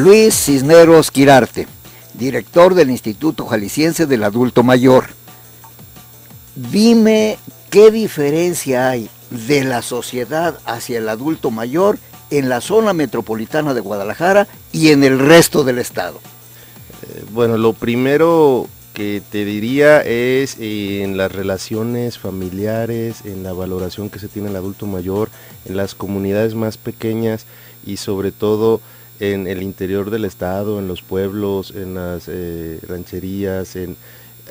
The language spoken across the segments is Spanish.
Luis Cisneros Quirarte, director del Instituto Jalisciense del Adulto Mayor. Dime qué diferencia hay de la sociedad hacia el adulto mayor en la zona metropolitana de Guadalajara y en el resto del estado. Bueno, lo primero que te diría es en las relaciones familiares, en la valoración que se tiene el adulto mayor, en las comunidades más pequeñas y sobre todo en el interior del estado, en los pueblos, en las rancherías,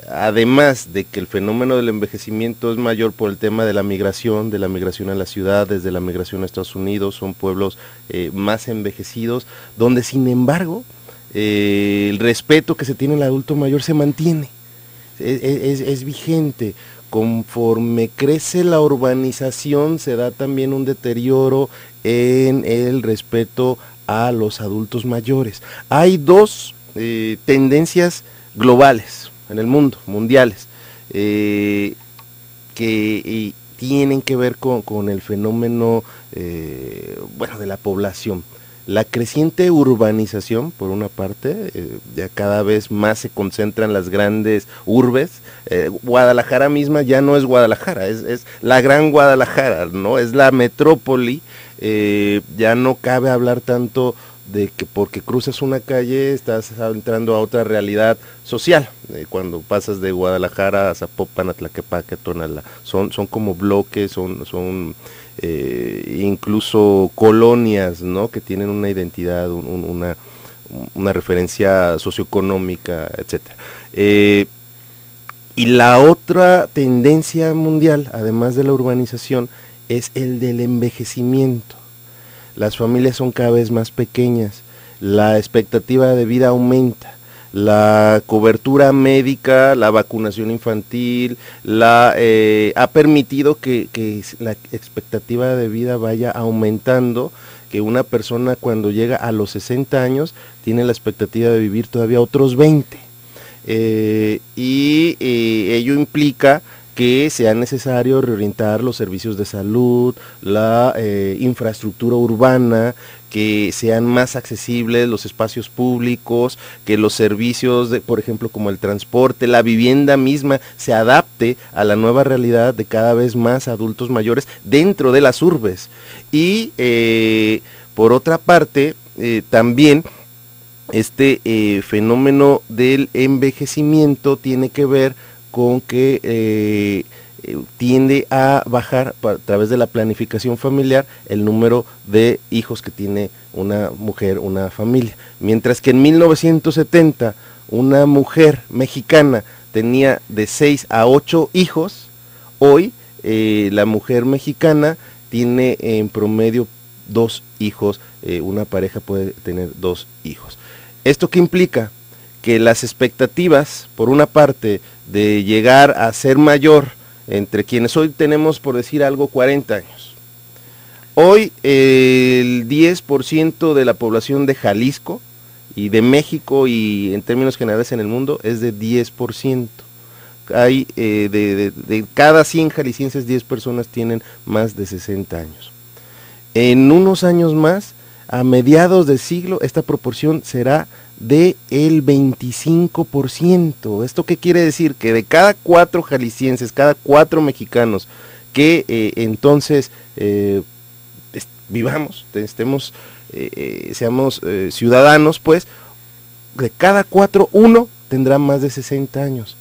además de que el fenómeno del envejecimiento es mayor por el tema de la migración a las ciudades, de la migración a Estados Unidos, son pueblos más envejecidos, donde sin embargo el respeto que se tiene al adulto mayor se mantiene, es vigente. Conforme crece la urbanización se da también un deterioro en el respeto a los adultos mayores. Hay dos tendencias globales en el mundo, mundiales, que tienen que ver con el fenómeno de la población. La creciente urbanización, por una parte, ya cada vez más se concentran las grandes urbes. Guadalajara misma ya no es Guadalajara, es la gran Guadalajara, ¿no? Es la metrópoli. Ya no cabe hablar tanto de que porque cruzas una calle estás entrando a otra realidad social. Cuando pasas de Guadalajara a Zapopan, a Tlaquepaque, a Tonalá, son como bloques, son incluso colonias, ¿no? Que tienen una identidad, una referencia socioeconómica, etcétera. Y la otra tendencia mundial, además de la urbanización, es el del envejecimiento. Las familias son cada vez más pequeñas, la expectativa de vida aumenta, la cobertura médica, la vacunación infantil, ha permitido que la expectativa de vida vaya aumentando, que una persona cuando llega a los 60 años tiene la expectativa de vivir todavía otros 20. Ello implica que sea necesario reorientar los servicios de salud, la infraestructura urbana, que sean más accesibles los espacios públicos, que los servicios, por ejemplo, como el transporte, la vivienda misma, se adapte a la nueva realidad de cada vez más adultos mayores dentro de las urbes. Y por otra parte, también este fenómeno del envejecimiento tiene que ver con que tiende a bajar a través de la planificación familiar el número de hijos que tiene una mujer, una familia. Mientras que en 1970 una mujer mexicana tenía de 6 a 8 hijos, hoy la mujer mexicana tiene en promedio 2 hijos, una pareja puede tener 2 hijos. ¿Esto qué implica? Que las expectativas, por una parte, de llegar a ser mayor, entre quienes hoy tenemos, por decir algo, 40 años. Hoy el 10% de la población de Jalisco y de México y en términos generales en el mundo es de 10%. Hay de cada 100 jaliscienses, 10 personas tienen más de 60 años. En unos años más, a mediados del siglo, esta proporción será de el 25%. ¿Esto qué quiere decir? Que de cada 4 jaliscienses, cada 4 mexicanos que entonces vivamos, seamos ciudadanos, pues, de cada 4, 1 tendrá más de 60 años.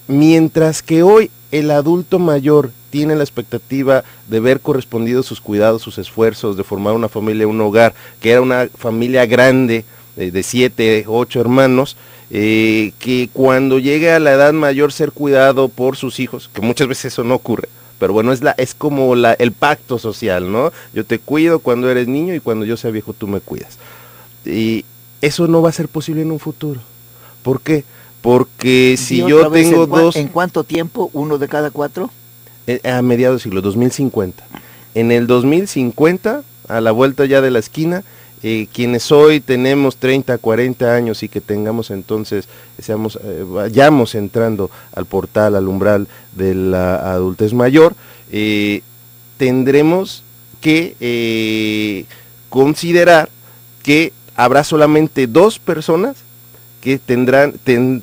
Mientras que hoy el adulto mayor tiene la expectativa de ver correspondidos sus cuidados, sus esfuerzos, de formar una familia, un hogar, que era una familia grande, de 7, 8 hermanos, que cuando llegue a la edad mayor ser cuidado por sus hijos, que muchas veces eso no ocurre, pero bueno, es como el pacto social, ¿no? Yo te cuido cuando eres niño y cuando yo sea viejo tú me cuidas. Y eso no va a ser posible en un futuro. ¿Por qué? Porque si yo tengo dos... ¿En cuánto tiempo? ¿1 de cada 4? A mediados del siglo, 2050. En el 2050, a la vuelta ya de la esquina, quienes hoy tenemos 30, 40 años y que tengamos entonces, vayamos entrando al portal, al umbral de la adultez mayor, tendremos que considerar que habrá solamente 2 personas que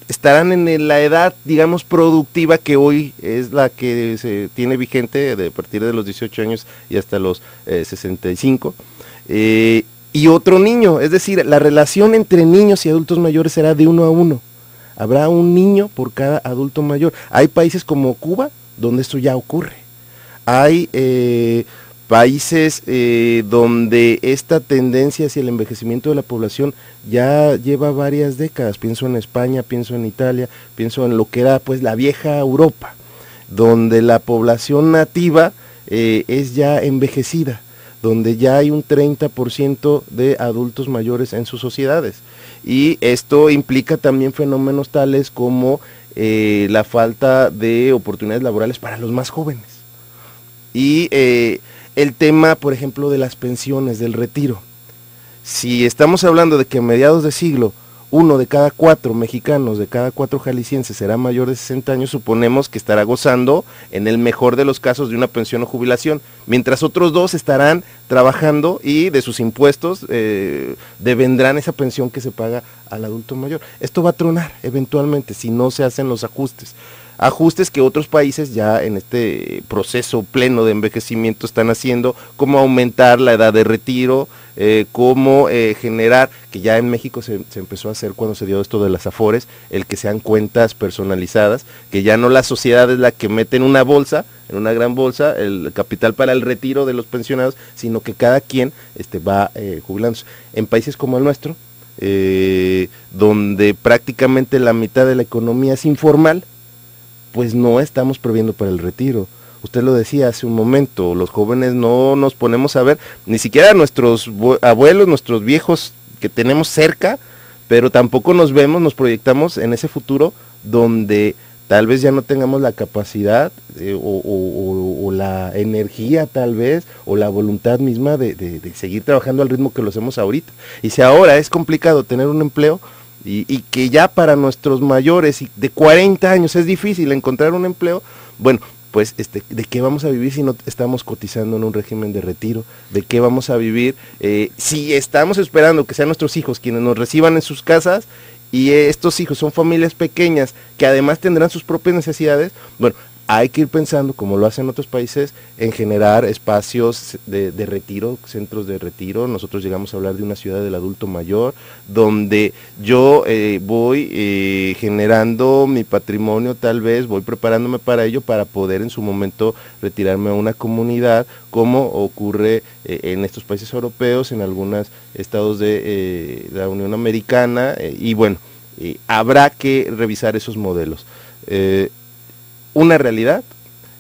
estarán en la edad, digamos, productiva, que hoy es la que se tiene vigente a partir de los 18 años y hasta los 65, y otro niño, es decir, la relación entre niños y adultos mayores será de 1 a 1. Habrá un niño por cada adulto mayor. Hay países como Cuba donde esto ya ocurre. Hay países donde esta tendencia hacia el envejecimiento de la población ya lleva varias décadas. Pienso en España, pienso en Italia, pienso en lo que era pues la vieja Europa, donde la población nativa es ya envejecida, donde ya hay un 30% de adultos mayores en sus sociedades. Y esto implica también fenómenos tales como la falta de oportunidades laborales para los más jóvenes. Y el tema, por ejemplo, de las pensiones, del retiro. Si estamos hablando de que a mediados de siglo, 1 de cada 4 mexicanos, de cada 4 jaliscienses será mayor de 60 años, suponemos que estará gozando, en el mejor de los casos, de una pensión o jubilación, mientras otros 2 estarán trabajando y de sus impuestos devendrán esa pensión que se paga al adulto mayor. Esto va a tronar eventualmente si no se hacen los ajustes que otros países ya en este proceso pleno de envejecimiento están haciendo, como aumentar la edad de retiro, cómo generar, que ya en México se empezó a hacer cuando se dio esto de las Afores, el que sean cuentas personalizadas, que ya no la sociedad es la que mete en una bolsa, en una gran bolsa, el capital para el retiro de los pensionados, sino que cada quien va jubilándose. En países como el nuestro, donde prácticamente la mitad de la economía es informal, pues no estamos previendo para el retiro. Usted lo decía hace un momento, los jóvenes no nos ponemos a ver, ni siquiera nuestros abuelos, nuestros viejos que tenemos cerca, pero tampoco nos vemos, nos proyectamos en ese futuro donde tal vez ya no tengamos la capacidad o la energía tal vez, o la voluntad misma de seguir trabajando al ritmo que lo hacemos ahorita. Y si ahora es complicado tener un empleo, y que ya para nuestros mayores de 40 años es difícil encontrar un empleo, bueno, pues ¿de qué vamos a vivir si no estamos cotizando en un régimen de retiro? ¿De qué vamos a vivir si estamos esperando que sean nuestros hijos quienes nos reciban en sus casas, y estos hijos son familias pequeñas que además tendrán sus propias necesidades? Bueno, hay que ir pensando, como lo hacen otros países, en generar espacios de retiro, centros de retiro. Nosotros llegamos a hablar de una ciudad del adulto mayor, donde yo voy generando mi patrimonio, tal vez, voy preparándome para ello, para poder en su momento retirarme a una comunidad, como ocurre en estos países europeos, en algunos estados de la Unión Americana, y bueno, habrá que revisar esos modelos. Una realidad,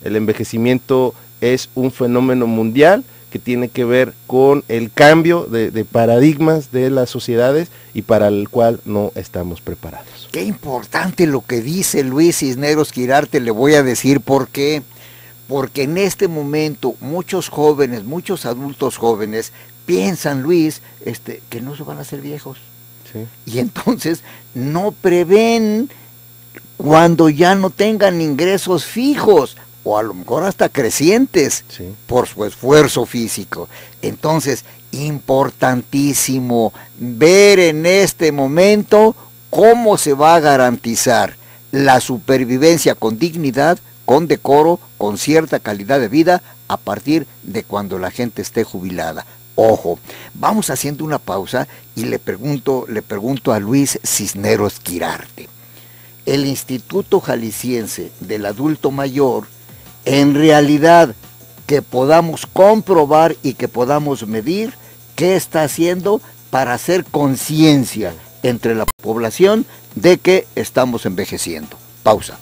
el envejecimiento es un fenómeno mundial que tiene que ver con el cambio de paradigmas de las sociedades, y para el cual no estamos preparados. Qué importante lo que dice Luis Cisneros Quirarte, le voy a decir por qué. Porque en este momento muchos jóvenes, muchos adultos jóvenes piensan, Luis, que no se van a hacer viejos. Sí. Y entonces no prevén cuando ya no tengan ingresos fijos, o a lo mejor hasta crecientes, Sí. por su esfuerzo físico. Entonces, importantísimo ver en este momento cómo se va a garantizar la supervivencia con dignidad, con decoro, con cierta calidad de vida, a partir de cuando la gente esté jubilada. Ojo, vamos haciendo una pausa y le pregunto a Luis Cisneros Quirarte. El Instituto Jalisciense del Adulto Mayor, en realidad, que podamos comprobar y que podamos medir, ¿qué está haciendo para hacer conciencia entre la población de que estamos envejeciendo? Pausa.